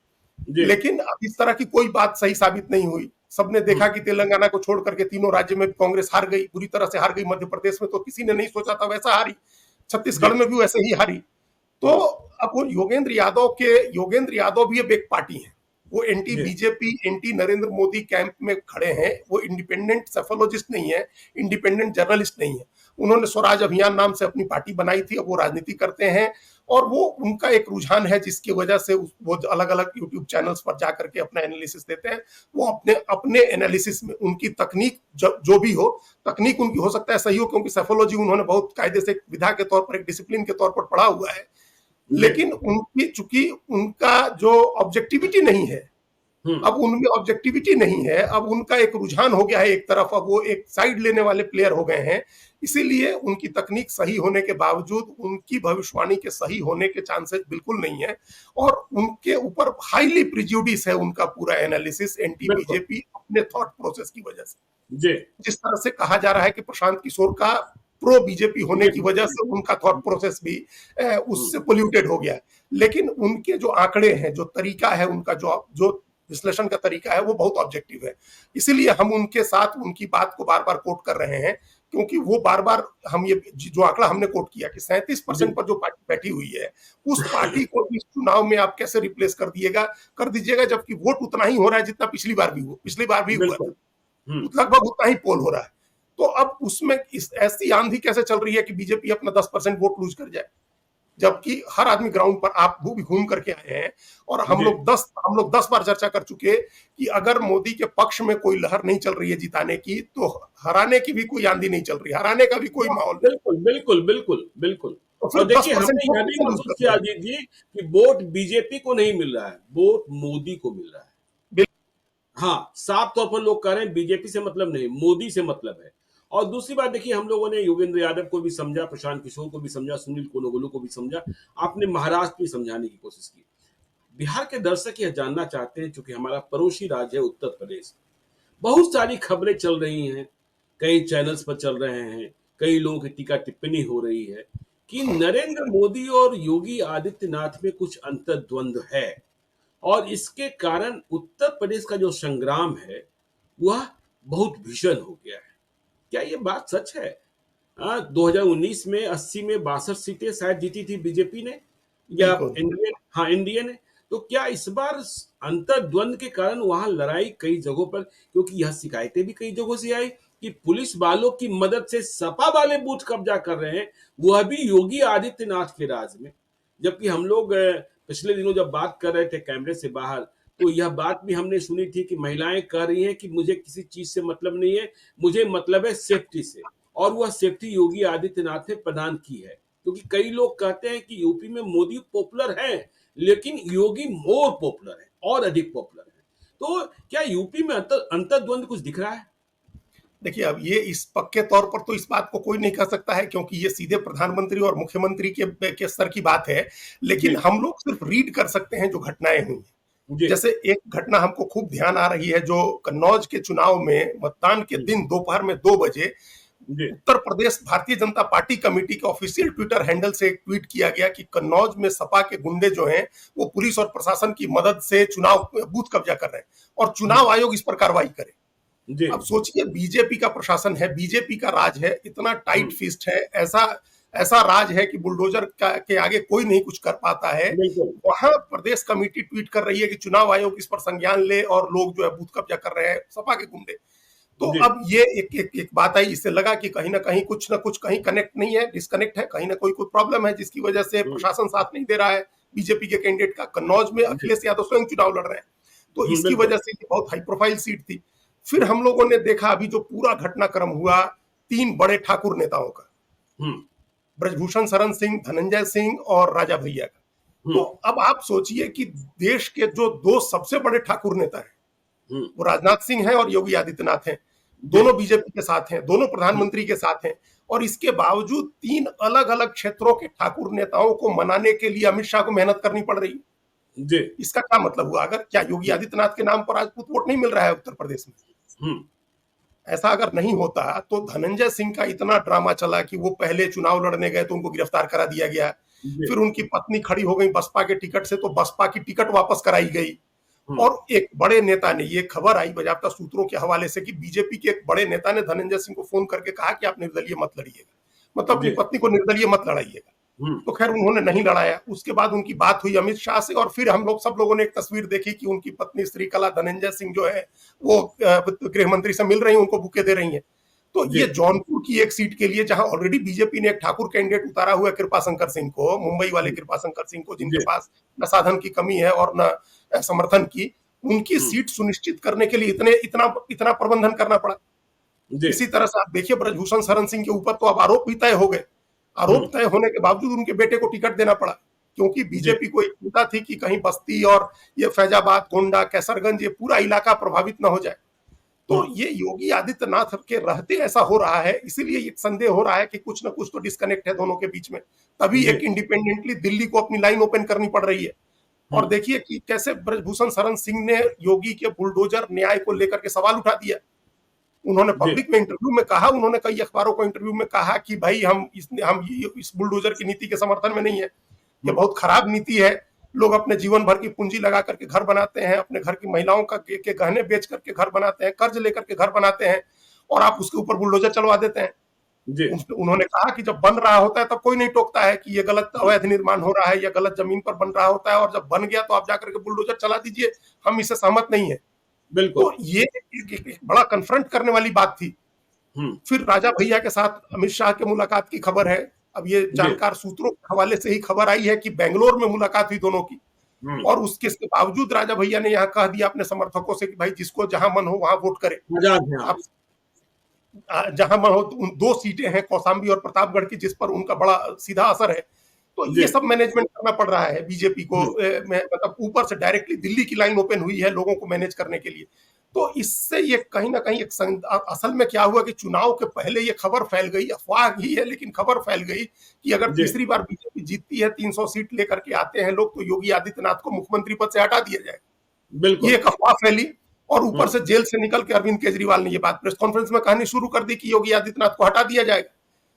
Speaker 1: जी।
Speaker 2: लेकिन अब इस तरह की कोई बात सही साबित नहीं हुई। सबने
Speaker 1: हुँ।
Speaker 2: देखा कि तेलंगाना को छोड़ करके तीनों राज्य में कांग्रेस हार गई, बुरी तरह से हार गई। मध्य प्रदेश में तो किसी ने नहीं सोचा था वैसा हारी, छत्तीसगढ़
Speaker 1: जी।
Speaker 2: में भी वैसे ही हारी। तो
Speaker 1: हुँ।
Speaker 2: अब वो योगेंद्र यादव भी अब एक पार्टी है, वो एंटी
Speaker 1: जी।
Speaker 2: BJP, anti Narendra Modi camp में खड़े हैं। वो इंडिपेंडेंट सेफोलॉजिस्ट नहीं है, इंडिपेंडेंट जर्नलिस्ट नहीं है। उन्होंने स्वराज अभियान नाम से अपनी पार्टी बनाई थी, अब वो राजनीति करते हैं। और वो उनका एक रुझान है जिसकी वजह से वो अलग अलग यूट्यूब चैनल्स पर जाकर के अपना एनालिसिस देते हैं। वो अपने अपने एनालिसिस में उनकी तकनीक जो भी हो, तकनीक उनकी हो सकता है सही हो, क्योंकि सेफोलॉजी उन्होंने बहुत कायदे से विधा के तौर पर, एक डिसिप्लिन के तौर पर पढ़ा हुआ है।
Speaker 1: जी।
Speaker 2: लेकिन उनकी चूंकि उनका जो ऑब्जेक्टिविटी नहीं है,
Speaker 1: हुँ।
Speaker 2: अब उनमें ऑब्जेक्टिविटी नहीं है, अब उनका एक रुझान हो गया है एक तरफ, अब वो एक साइड लेने वाले प्लेयर हो गए हैं। इसीलिए उनकी तकनीक सही होने के बावजूद उनकी भविष्यवाणी के सही होने के चांसेस बिल्कुल नहीं है। और उनके ऊपर हाईली प्रिजुडिस है उनका पूरा एनालिसिस, एंटी
Speaker 1: बिल्कुल।
Speaker 2: बीजेपी अपने थॉट प्रोसेस की वजह से।
Speaker 1: जी।
Speaker 2: जिस तरह से कहा जा रहा है कि प्रशांत किशोर का प्रो बीजेपी होने की वजह
Speaker 1: जी।
Speaker 2: से उनका थॉट प्रोसेस भी
Speaker 1: हुँ।
Speaker 2: उससे पोल्यूटेड हो गया है। लेकिन उनके जो आंकड़े हैं, जो तरीका है उनका, जो जो विश्लेषण का तरीका है, वो बहुत ऑब्जेक्टिव है। इसीलिए हम उनके साथ उनकी बात को बार बार कोट कर रहे हैं, क्योंकि वो बार बार, हम ये जो आंकड़ा हमने कोट किया कि 37%
Speaker 1: जी।
Speaker 2: पर जो पार्टी बैठी हुई है, उस पार्टी को इस चुनाव में आप कैसे रिप्लेस कर दीजिएगा, जबकि वोट उतना ही हो रहा है जितना पिछली बार भी हुआ था,
Speaker 1: बिल्कुल। हुँ।
Speaker 2: लगभग उतना ही पोल हो रहा है। तो अब उसमें इस ऐसी आंधी कैसे चल रही है कि बीजेपी अपना 10% वोट लूज कर जाए, जबकि हर आदमी ग्राउंड पर, आप वो भी घूम करके आए हैं। और
Speaker 1: जी।
Speaker 2: हम लोग 10 बार चर्चा कर चुके कि अगर मोदी के पक्ष में कोई लहर नहीं चल रही है जिताने की, तो हराने की भी कोई आंधी नहीं चल रही, हराने का भी कोई माहौल नहीं।
Speaker 1: बिल्कुल, बिल्कुल, बिल्कुल, बिल्कुल।
Speaker 2: तो फिर
Speaker 1: और
Speaker 2: दस
Speaker 1: देखिए
Speaker 2: परसेंट
Speaker 1: हमने
Speaker 2: वोट
Speaker 1: यह भी
Speaker 2: कैसे लूज
Speaker 1: महसूस
Speaker 2: करते
Speaker 1: किया
Speaker 2: हैं?
Speaker 1: अजीत जी कि वोट बीजेपी को नहीं मिल रहा है, वोट मोदी को मिल रहा है। हाँ, साफ तौर पर लोग कह रहे हैं बीजेपी से मतलब नहीं, मोदी से मतलब है। और दूसरी बात देखिए हम लोगों ने योगेंद्र यादव को भी समझा, प्रशांत किशोर को भी समझा, सुनील कोलोगोलू को भी समझा, आपने महाराष्ट्र में समझाने की कोशिश की। बिहार के दर्शक यह जानना चाहते हैं, चूंकि हमारा पड़ोसी राज्य है उत्तर प्रदेश, बहुत सारी खबरें चल रही हैं, कई चैनल्स पर चल रहे हैं, कई लोगों की टीका टिप्पणी हो रही है कि नरेंद्र मोदी और योगी आदित्यनाथ में कुछ अंतर्द्वंद है और इसके कारण उत्तर प्रदेश का जो संग्राम है वह बहुत भीषण हो गया है। क्या ये बात सच है? 2019 में 80 में 62 सीटें शायद जीती थी बीजेपी ने या
Speaker 2: बिल्कुल।
Speaker 1: एनडीए ने। तो क्या इस बार अंतर्द्वंद के कारण वहां लड़ाई कई जगहों पर, क्योंकि यह शिकायतें भी कई जगहों से आई कि पुलिस वालों की मदद से सपा वाले बूथ कब्जा कर रहे हैं, वह भी योगी आदित्यनाथ के राज में। जबकि हम लोग पिछले दिनों जब बात कर रहे थे कैमरे से बाहर, तो यह बात भी हमने सुनी थी कि महिलाएं कह रही हैं कि मुझे किसी चीज से मतलब नहीं है, मुझे मतलब है सेफ्टी से। और वह सेफ्टी योगी आदित्यनाथ ने प्रदान की है, क्योंकि कई लोग कहते हैं कि यूपी में मोदी पॉपुलर है, लेकिन योगी मोर पॉपुलर है और अधिक पॉपुलर है। तो क्या यूपी में अंतर्द्वंद कुछ दिख रहा है?
Speaker 2: देखिए, अब ये इस पक्के तौर पर तो इस बात को कोई नहीं कह सकता है, क्योंकि ये सीधे प्रधानमंत्री और मुख्यमंत्री के स्तर की बात है। लेकिन
Speaker 1: जी।
Speaker 2: हम लोग सिर्फ रीड कर सकते हैं जो घटनाएं हुई हैं।
Speaker 1: जी।
Speaker 2: जैसे एक घटना हमको खूब ध्यान आ रही है, जो कन्नौज के चुनाव में मतदान के दिन दोपहर में 2 बजे
Speaker 1: जी।
Speaker 2: उत्तर प्रदेश भारतीय जनता पार्टी कमेटी के ऑफिशियल ट्विटर हैंडल से एक ट्वीट किया गया कि कन्नौज में सपा के गुंडे जो हैं, वो पुलिस और प्रशासन की मदद से चुनाव बूथ कब्जा कर रहे हैं और चुनाव आयोग इस पर कार्रवाई करे।
Speaker 1: जी।
Speaker 2: अब सोचिए, बीजेपी का प्रशासन है, बीजेपी का राज है, इतना टाइट फिस्ट है, ऐसा ऐसा राज है कि बुलडोजर के आगे कोई नहीं कुछ कर पाता है।
Speaker 1: बिल्कुल।
Speaker 2: वहां प्रदेश कमेटी ट्वीट कर रही है कि चुनाव आयोग इस पर संज्ञान ले और लोग जो है बूथ कब्जा कर रहे हैं, सपा के गुंडे। तो
Speaker 1: जी।
Speaker 2: अब ये एक बात आई, इससे लगा कि कहीं ना कुछ कहीं कनेक्ट नहीं है, डिस्कनेक्ट है, कहीं ना कोई प्रॉब्लम है जिसकी वजह से
Speaker 1: हम्म,
Speaker 2: प्रशासन साथ नहीं दे रहा है बीजेपी के कैंडिडेट का। कन्नौज में
Speaker 1: जी।
Speaker 2: अखिलेश यादव स्वयं चुनाव लड़ रहे हैं, तो इसकी
Speaker 1: बिल्कुल।
Speaker 2: वजह से ये बहुत हाई प्रोफाइल सीट थी। फिर हम लोगों ने देखा अभी जो पूरा घटनाक्रम हुआ 3 बड़े ठाकुर नेताओं का,
Speaker 1: हम्म।
Speaker 2: ब्रजभूषण शरण सिंह, धनंजय सिंह और राजा भैया का। तो
Speaker 1: हम्म।
Speaker 2: अब आप सोचिए कि देश के जो 2 सबसे बड़े ठाकुर नेता हैं,
Speaker 1: हम्म।
Speaker 2: वो राजनाथ सिंह हैं और योगी आदित्यनाथ हैं।
Speaker 1: जी।
Speaker 2: दोनों बीजेपी के साथ हैं, दोनों
Speaker 1: हम्म।
Speaker 2: प्रधानमंत्री के साथ हैं, और इसके बावजूद 3 अलग-अलग क्षेत्रों के ठाकुर नेताओं को मनाने के लिए अमित शाह को मेहनत करनी पड़ रही है।
Speaker 1: जी।
Speaker 2: इसका क्या मतलब हुआ? अगर क्या योगी आदित्यनाथ के नाम पर राजपूत वोट नहीं मिल रहा है उत्तर प्रदेश में?
Speaker 1: हम्म।
Speaker 2: ऐसा अगर नहीं होता तो धनंजय सिंह का इतना ड्रामा चला कि वो पहले चुनाव लड़ने गए तो उनको गिरफ्तार करा दिया गया,
Speaker 1: जी।
Speaker 2: फिर उनकी पत्नी खड़ी हो गई बसपा के टिकट से, तो बसपा की टिकट वापस कराई गई।
Speaker 1: हम्म।
Speaker 2: और एक बड़े नेता ने, ये खबर आई बजाबता सूत्रों के हवाले से, कि बीजेपी के एक बड़े नेता ने धनंजय सिंह को फोन करके कहा कि आप निर्दलीय मत लड़िएगा, मतलब अपनी
Speaker 1: जी।
Speaker 2: पत्नी को निर्दलीय मत लड़ाइएगा।
Speaker 1: हम्म।
Speaker 2: तो खैर उन्होंने नहीं लड़ाया। उसके बाद उनकी बात हुई अमित शाह से, और फिर हम लोग सब लोगों ने एक तस्वीर देखी कि उनकी पत्नी श्रीकला धनंजय सिंह जो है वो गृह मंत्री से मिल रही हैं, उनको बुके दे रही हैं। तो
Speaker 1: जी।
Speaker 2: ये जौनपुर की एक सीट के लिए, जहां ऑलरेडी बीजेपी ने एक ठाकुर कैंडिडेट उतारा हुआ है, कृपाशंकर सिंह को, मुंबई वाले कृपाशंकर सिंह को, जिनके
Speaker 1: जी।
Speaker 2: पास न साधन की कमी है और न समर्थन की, उनकी
Speaker 1: हम्म।
Speaker 2: सीट सुनिश्चित करने के लिए इतने इतना इतना प्रबंधन करना पड़ा।
Speaker 1: जी।
Speaker 2: इसी तरह से आप देखिए ब्रजभूषण शरण सिंह के ऊपर तो अब आरोप भी तय हो गए। आरोप
Speaker 1: हम्म।
Speaker 2: तय होने के बावजूद उनके बेटे को टिकट देना पड़ा, क्योंकि
Speaker 1: जी।
Speaker 2: बीजेपी को एक चिंता थी कि कहीं बस्ती और ये फैजाबाद, गोंडा, कैसरगंज, ये पूरा इलाका प्रभावित न हो जाए। तो
Speaker 1: हम्म।
Speaker 2: ये योगी आदित्यनाथ के रहते ऐसा हो रहा है, इसीलिए ये संदेह हो रहा है कि कुछ ना कुछ तो डिस्कनेक्ट है दोनों के बीच में। तभी
Speaker 1: जी।
Speaker 2: एक इंडिपेंडेंटली दिल्ली को अपनी लाइन ओपन करनी पड़ रही है। और
Speaker 1: हम्म।
Speaker 2: देखिए कि कैसे ब्रजभूषण शरण सिंह ने योगी के बुलडोजर न्याय को लेकर के सवाल उठा दिया। उन्होंने
Speaker 1: जी।
Speaker 2: पब्लिक में इंटरव्यू में कहा, उन्होंने कई अखबारों को इंटरव्यू में कहा कि भाई हम इस बुलडोजर की नीति के समर्थन में नहीं है, ये
Speaker 1: हम्म।
Speaker 2: बहुत खराब नीति है। लोग अपने जीवन भर की पूंजी लगा करके घर बनाते हैं, अपने घर की महिलाओं का के गहने बेच करके घर बनाते हैं, कर्ज लेकर के घर बनाते हैं, और आप उसके ऊपर बुलडोजर चलवा देते हैं।
Speaker 1: जी।
Speaker 2: उन्होंने कहा कि जब बन रहा होता है तब कोई नहीं टोकता है कि ये गलत अवैध निर्माण हो रहा है या गलत जमीन पर बन रहा होता है, और जब बन गया तो आप जाकर के बुलडोजर चला दीजिए, हम इससे सहमत नहीं है।
Speaker 1: बिल्कुल।
Speaker 2: तो ये एक बड़ा कन्फ्रंट करने वाली बात थी।
Speaker 1: हम्म।
Speaker 2: फिर राजा भैया के साथ अमित शाह के मुलाकात की खबर है। अब ये
Speaker 1: जी।
Speaker 2: जानकार सूत्रों के हवाले से ही खबर आई है कि बेंगलोर में मुलाकात हुई दोनों की,
Speaker 1: हम्म।
Speaker 2: और उसके बावजूद राजा भैया ने यहाँ कह दिया अपने समर्थकों से कि भाई जिसको जहां मन हो वहां वोट करे।
Speaker 1: आजाद हैं आप।
Speaker 2: आप जहां मन हो, तो उन 2 सीटें हैं कौशाम्बी और प्रतापगढ़ की, जिस पर उनका बड़ा सीधा असर है। तो
Speaker 1: जी।
Speaker 2: ये सब मैनेजमेंट करना पड़ रहा है बीजेपी को,
Speaker 1: हम्म।
Speaker 2: मतलब ऊपर से डायरेक्टली दिल्ली की लाइन ओपन हुई है लोगों को मैनेज करने के लिए। तो इससे ये कहीं ना कहीं असल में क्या हुआ कि चुनाव के पहले ये खबर फैल गई, अफवाह ही है लेकिन खबर फैल गई, कि अगर
Speaker 1: जी।
Speaker 2: तीसरी बार बीजेपी जीतती है, 300 सीट लेकर के आते हैं लोग, तो योगी आदित्यनाथ को मुख्यमंत्री पद से हटा दिया जाएगा। ये
Speaker 1: बिल्कुल।
Speaker 2: एक अफवाह फैली, और ऊपर
Speaker 1: हम्म।
Speaker 2: से जेल से निकल के अरविंद केजरीवाल ने ये बात प्रेस कॉन्फ्रेंस में कहनी शुरू कर दी कि योगी आदित्यनाथ को हटा दिया जाएगा।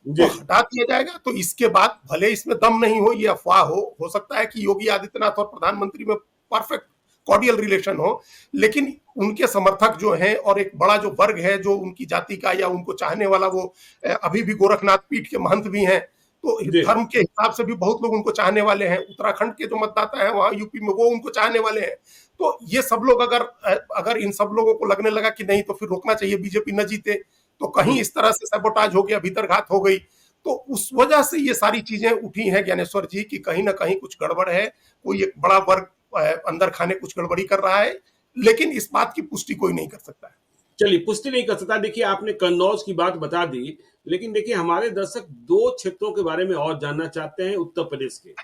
Speaker 2: तो
Speaker 1: जी।
Speaker 2: हटा दिया जाएगा, तो इसके बाद भले इसमें दम नहीं हो, ये अफवाह हो सकता है कि योगी आदित्यनाथ और प्रधानमंत्री में परफेक्ट कॉर्डियल रिलेशन हो, लेकिन उनके समर्थक जो हैं और एक बड़ा जो वर्ग है जो उनकी जाति का या उनको चाहने वाला, वो अभी भी गोरखनाथ पीठ के महंत भी हैं, तो
Speaker 1: जी।
Speaker 2: धर्म के हिसाब से भी बहुत लोग उनको चाहने वाले हैं। उत्तराखंड के जो मतदाता हैं वहां यूपी में, वो उनको चाहने वाले हैं। तो ये सब लोग अगर इन सब लोगों को लगने लगा कि नहीं तो फिर रोकना चाहिए बीजेपी न जीते, तो कहीं इस तरह से सैबोटाज हो गया, भीतरघात हो गई, तो उस वजह से ये सारी चीजें उठी हैं ज्ञानेश्वर जी, कि कहीं ना कहीं कुछ गड़बड़ है, कोई एक बड़ा वर्ग अंदर खाने कुछ गड़बड़ी कर रहा है, लेकिन इस बात की पुष्टि कोई नहीं कर सकता है।
Speaker 1: चलिए, पुष्टि नहीं कर सकता। देखिए, आपने कन्नौज की बात बता दी, लेकिन देखिए हमारे दर्शक 2 क्षेत्रों के बारे में और जानना चाहते हैं, उत्तर प्रदेश के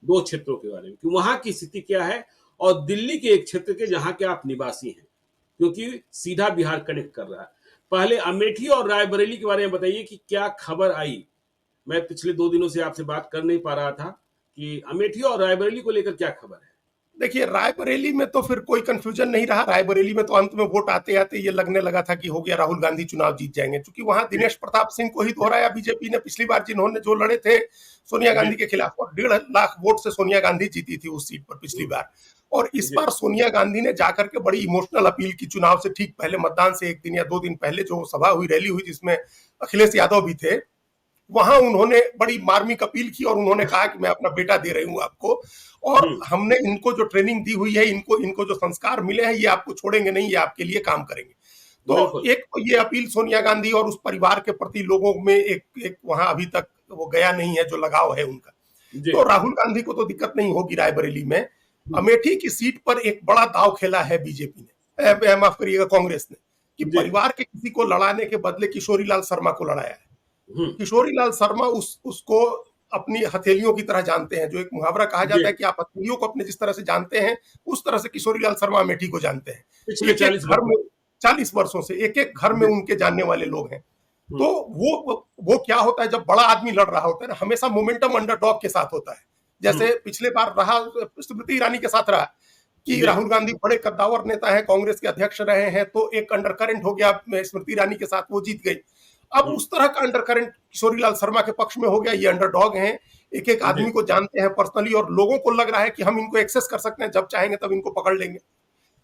Speaker 1: 2 क्षेत्रों के बारे में, कि वहां की स्थिति क्या है, और दिल्ली के एक क्षेत्र के जहां के आप निवासी हैं, क्योंकि सीधा बिहार कनेक्ट कर रहा है। पहले अमेठी और रायबरेली के बारे में बताइए कि क्या खबर आई। मैं पिछले 2 दिनों से आपसे बात कर नहीं पा रहा था कि अमेठी और रायबरेली को लेकर क्या खबर है।
Speaker 2: देखिए रायबरेली में तो फिर कोई कंफ्यूजन नहीं रहा। रायबरेली में तो अंत में वोट आते आते ये लगने लगा था कि हो गया, राहुल गांधी चुनाव जीत जाएंगे, क्योंकि वहां दिनेश प्रताप सिंह को ही दोहराया बीजेपी ने। पिछली बार जिन्होंने जो लड़े थे सोनिया गांधी के खिलाफ, और 1.5 लाख वोट से सोनिया गांधी जीती थी उस सीट पर पिछली बार। और इस बार सोनिया गांधी ने जाकर के बड़ी इमोशनल अपील की, चुनाव से ठीक पहले, मतदान से 1 दिन या 2 दिन पहले जो सभा हुई, रैली हुई, जिसमें अखिलेश यादव भी थे, वहां उन्होंने बड़ी मार्मिक अपील की और उन्होंने कहा कि मैं अपना बेटा दे रही हूं आपको, और हमने इनको जो ट्रेनिंग दी हुई है, इनको जो संस्कार मिले हैं, ये आपको छोड़ेंगे नहीं, ये आपके लिए काम करेंगे। तो
Speaker 1: बिल्कुल।
Speaker 2: एक तो ये अपील सोनिया गांधी और उस परिवार के प्रति लोगों में एक एक वहां अभी तक वो गया नहीं है जो लगाव है उनका।
Speaker 1: जी।
Speaker 2: तो राहुल गांधी को तो दिक्कत नहीं होगी रायबरेली में।
Speaker 1: हम्म,
Speaker 2: अमेठी की सीट पर एक बड़ा दाव खेला है बीजेपी ने, माफ करिएगा कांग्रेस ने, कि
Speaker 1: जी।
Speaker 2: परिवार के किसी को लड़ाने के बदले किशोरी लाल शर्मा को लड़ाया है।
Speaker 1: हम्म,
Speaker 2: किशोरी लाल शर्मा उसको अपनी हथेलियों की तरह जानते हैं, जो एक मुहावरा कहा
Speaker 1: जी।
Speaker 2: जाता है कि आप हथेलियों को अपने जिस तरह से जानते हैं, उस तरह से किशोरी लाल शर्मा अमेठी को जानते हैं।
Speaker 1: पिछले
Speaker 2: एक एक
Speaker 1: 40
Speaker 2: घर
Speaker 1: वर्षों
Speaker 2: में,
Speaker 1: से।
Speaker 2: 40 वर्षों से एक एक घर में
Speaker 1: जी।
Speaker 2: उनके जानने वाले लोग हैं। तो
Speaker 1: हम्म,
Speaker 2: वो क्या होता है जब बड़ा आदमी लड़ रहा होता है ना, हमेशा मोमेंटम अंडरडॉग के साथ होता है।
Speaker 1: हम्म,
Speaker 2: जैसे पिछले बार रहा, स्मृति ईरानी के साथ रहा कि
Speaker 1: जी।
Speaker 2: राहुल गांधी बड़े कद्दावर नेता है, कांग्रेस के अध्यक्ष रहे हैं, तो एक अंडरकरेंट हो गया स्मृति ईरानी के साथ, वो जीत गई। अब
Speaker 1: हम्म,
Speaker 2: उस तरह का अंडरकरेंट किशोरी लाल शर्मा के पक्ष में हो गया। ये अंडरडॉग हैं, एक एक
Speaker 1: जी।
Speaker 2: आदमी को जानते हैं पर्सनली, और लोगों को लग रहा है कि हम इनको एक्सेस कर सकते हैं, जब चाहेंगे तब इनको पकड़ लेंगे।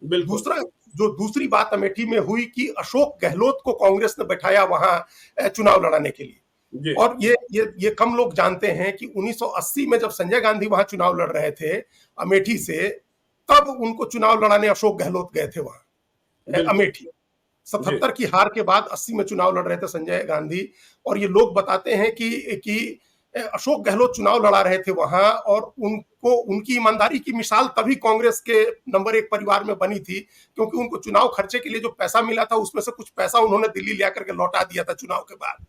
Speaker 1: बिल्कुल।
Speaker 2: दूसरा, जो दूसरी बात अमेठी में हुई कि अशोक गहलोत को कांग्रेस ने बैठाया वहां चुनाव लड़ाने के लिए।
Speaker 1: जी।
Speaker 2: और ये कम लोग जानते हैं कि 1980 में जब संजय गांधी वहां चुनाव लड़ रहे थे अमेठी से, तब उनको चुनाव लड़ाने अशोक गहलोत गए थे वहां
Speaker 1: बिल्कुल।
Speaker 2: अमेठी।
Speaker 1: जी।
Speaker 2: 77 की हार के बाद 80 में चुनाव लड़ रहे थे संजय गांधी। और ये लोग बताते हैं कि अशोक गहलोत चुनाव लड़ा रहे थे वहां, और उनको उनकी ईमानदारी की मिसाल तभी कांग्रेस के नंबर 1 परिवार में बनी थी, क्योंकि उनको चुनाव खर्चे के लिए जो पैसा मिला था उसमें से कुछ पैसा उन्होंने दिल्ली ले आकर के लौटा दिया था चुनाव के बाद।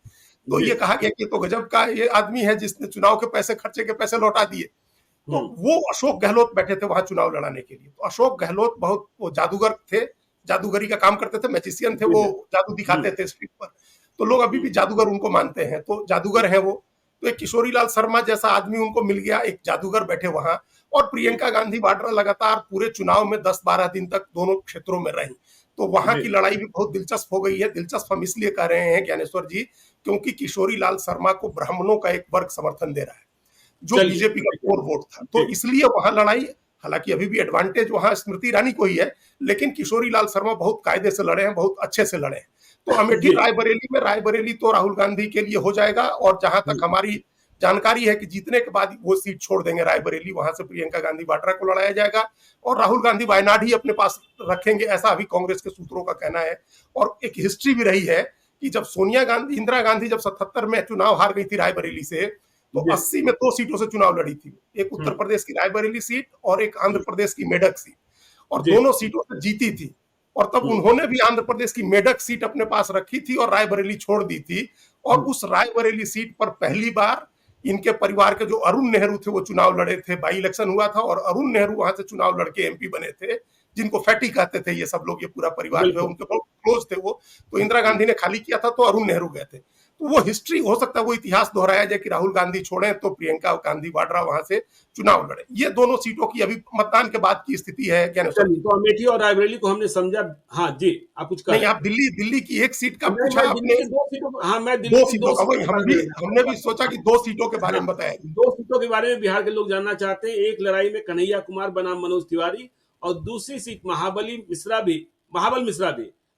Speaker 2: तो
Speaker 1: जी।
Speaker 2: ये कहा गया कि तो गजब का ये आदमी है जिसने चुनाव के पैसे, खर्चे के पैसे लौटा दिए। तो
Speaker 1: हम्म,
Speaker 2: वो अशोक गहलोत बैठे थे वहां चुनाव लड़ाने के लिए। तो अशोक गहलोत बहुत वो जादूगर थे, जादूगरी का काम करते थे, मैजिशियन थे,
Speaker 1: जी।
Speaker 2: वो
Speaker 1: जी।
Speaker 2: जादू दिखाते
Speaker 1: हम्म,
Speaker 2: थे स्ट्रीट पर। तो लोग अभी
Speaker 1: हम्म,
Speaker 2: भी जादूगर उनको मानते हैं, तो जादूगर है वो। तो एक किशोरी लाल शर्मा जैसा आदमी उनको मिल गया, एक जादूगर बैठे वहां। और
Speaker 1: हम्म,
Speaker 2: प्रियंका गांधी वाड्रा लगातार पूरे चुनाव में 10-12 दिन तक दोनों क्षेत्रों में रही। तो वहां
Speaker 1: जी।
Speaker 2: की लड़ाई भी बहुत दिलचस्प हो गई है। दिलचस्प हम इसलिए कह रहे हैं ज्ञानेश्वर जी, क्योंकि किशोरी लाल शर्मा को ब्राह्मणों का एक वर्ग समर्थन दे रहा है, जो
Speaker 1: चलिए।
Speaker 2: बीजेपी का कोर वोट था। तो
Speaker 1: जी।
Speaker 2: इसलिए वहां लड़ाई, हालांकि अभी भी एडवांटेज वहां स्मृति ईरानी को ही है, लेकिन किशोरी लाल शर्मा बहुत कायदे से लड़े हैं, बहुत अच्छे से लड़े हैं। तो अमेठी
Speaker 1: जी।
Speaker 2: रायबरेली में, रायबरेली तो राहुल गांधी के लिए हो जाएगा, और जहां तक
Speaker 1: हम्म,
Speaker 2: हमारी जानकारी है कि जीतने के बाद वो सीट छोड़ देंगे रायबरेली, वहां से प्रियंका गांधी वाड्रा को लड़ाया जाएगा, और राहुल गांधी वायनाड ही अपने पास रखेंगे, ऐसा अभी कांग्रेस के सूत्रों का कहना है। और एक हिस्ट्री भी रही है कि जब सोनिया गांधी, इंदिरा गांधी जब 77 में चुनाव हार गई थी रायबरेली से, तो
Speaker 1: जी।
Speaker 2: 80 में 2 सीटों से चुनाव लड़ी थी, एक उत्तर
Speaker 1: हम्म,
Speaker 2: प्रदेश की रायबरेली सीट और एक आंध्र
Speaker 1: हम्म,
Speaker 2: प्रदेश की मेडक सीट, और
Speaker 1: जी।
Speaker 2: दोनों सीटों से जीती थी। और तब
Speaker 1: हम्म,
Speaker 2: उन्होंने भी आंध्र प्रदेश की मेडक सीट अपने पास रखी थी और रायबरेली छोड़ दी थी। और
Speaker 1: हम्म,
Speaker 2: उस रायबरेली सीट पर पहली बार इनके परिवार के जो अरुण नेहरू थे वो चुनाव लड़े थे, बाई इलेक्शन हुआ था, और अरुण नेहरू वहां से चुनाव लड़के एमपी बने थे, जिनको फैटी कहते थे ये सब लोग, ये पूरा परिवार जो है
Speaker 1: बिल्कुल।
Speaker 2: उनके बहुत क्लोज थे वो। तो इंदिरा गांधी ने खाली किया था तो अरुण नेहरू गए थे। तो वो हिस्ट्री हो सकता है, वो इतिहास दोहराया जाए कि राहुल गांधी छोड़े तो प्रियंका गांधी वाड्रा वहां से चुनाव लड़े। ये दोनों सीटों की अभी मतदान के बाद की स्थिति है ज्ञानेश्वर
Speaker 1: चलिए,
Speaker 2: जी।
Speaker 1: तो अमेठी और रायबरेली को हमने समझा। हाँ जी, आप कुछ कह
Speaker 2: नहीं,
Speaker 1: रहे
Speaker 2: आप दिल्ली दिल्ली की एक सीट का
Speaker 1: हैं।
Speaker 2: पूछा
Speaker 1: मैं दिल्ली
Speaker 2: आपने।
Speaker 1: की 2 सीटों, हाँ, मैं दिल्ली
Speaker 2: दो
Speaker 1: की
Speaker 2: सीटों
Speaker 1: 2
Speaker 2: का
Speaker 1: सीटों
Speaker 2: वही,
Speaker 1: के बारे में जानना
Speaker 2: हमने भी सोचा
Speaker 1: चाहता
Speaker 2: कि
Speaker 1: हूँ।
Speaker 2: 2 सीटों के बारे
Speaker 1: हाँ,
Speaker 2: में बताया।
Speaker 1: 2 सीटों के बारे में बिहार के लोग जानना चाहते हैं। एक लड़ाई में कन्हैया कुमार बनाम मनोज तिवारी, और दूसरी सीट महाबल मिश्रा भी,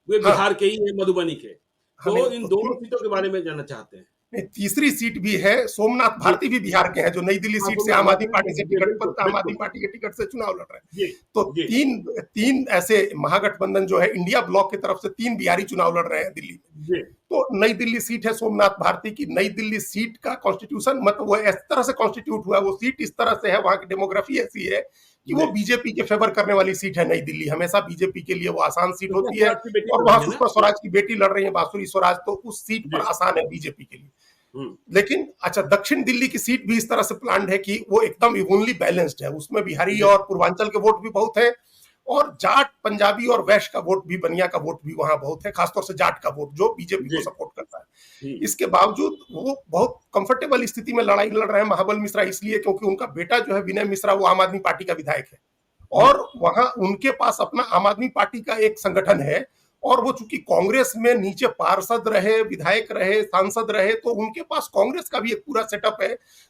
Speaker 1: वे
Speaker 2: हाँ
Speaker 1: बिहार के ही हैं, मधुबनी के।
Speaker 2: हाँ, नहीं
Speaker 1: तो इन
Speaker 2: तो
Speaker 1: दोनों सीटों के बारे में जानना चाहते हैं।
Speaker 2: नहीं, तीसरी सीट भी है, सोमनाथ
Speaker 1: जी।
Speaker 2: भारती भी बिहार के हैं, जो नई दिल्ली
Speaker 1: हाँ,
Speaker 2: सीट से
Speaker 1: सोमनाथ
Speaker 2: आम आदमी
Speaker 1: भारती
Speaker 2: पार्टी
Speaker 1: भी,
Speaker 2: से
Speaker 1: जी,
Speaker 2: टिकट
Speaker 1: बिल्कुल,
Speaker 2: पर, आम आदमी
Speaker 1: बिल्कुल।
Speaker 2: पार्टी के टिकट से चुनाव लड़ रहे हैं।
Speaker 1: जी।
Speaker 2: तो
Speaker 1: जी।
Speaker 2: तीन तीन ऐसे महागठबंधन जो है, इंडिया ब्लॉक की तरफ से 3 बिहारी चुनाव लड़ रहे हैं दिल्ली में।
Speaker 1: जी।
Speaker 2: तो नई दिल्ली सीट है सोमनाथ भारती की। नई दिल्ली सीट का कॉन्स्टिट्यूशन, मतलब वो इस तरह से कॉन्स्टिट्यूट हुआ है, वो सीट इस तरह से है, वहां की डेमोग्राफी ऐसी है कि वो
Speaker 1: जी।
Speaker 2: बीजेपी के फेवर करने वाली सीट है। नई दिल्ली हमेशा बीजेपी के लिए वो आसान सीट
Speaker 1: सुषमा
Speaker 2: होती है।
Speaker 1: स्वराज की बेटी
Speaker 2: और
Speaker 1: लड़
Speaker 2: वहां
Speaker 1: रही है ना?
Speaker 2: सुषमा स्वराज की बेटी लड़ रही है, बांसुरी स्वराज, तो उस सीट पर
Speaker 1: जी।
Speaker 2: आसान है बीजेपी के लिए।
Speaker 1: हम्म,
Speaker 2: लेकिन अच्छा, दक्षिण दिल्ली की सीट भी इस तरह से प्लान्ड है कि वो एकदम इवनली बैलेंस्ड है, उसमें बिहारी
Speaker 1: जी।
Speaker 2: और पूर्वांचल के वोट भी बहुत है, और जाट, पंजाबी और वैश्य का वोट भी, बनिया का वोट भी वहां बहुत है, खासतौर से जाट का वोट जो बीजेपी को
Speaker 1: जी।
Speaker 2: सपोर्ट करता है।
Speaker 1: हम्म,
Speaker 2: इसके बावजूद वो बहुत कंफर्टेबल स्थिति में लड़ाई लड़ रहे हैं महाबल मिश्रा, इसलिए क्योंकि उनका बेटा जो है विनय मिश्रा, वो आम आदमी पार्टी का विधायक है,
Speaker 1: हम्म,
Speaker 2: और वहां उनके पास अपना आम आदमी पार्टी का एक संगठन है। और वो चूंकि कांग्रेस में नीचे पार्षद रहे, विधायक रहे, सांसद रहे, तो उनके पास कांग्रेस का भी एक पूरा सेटअप है,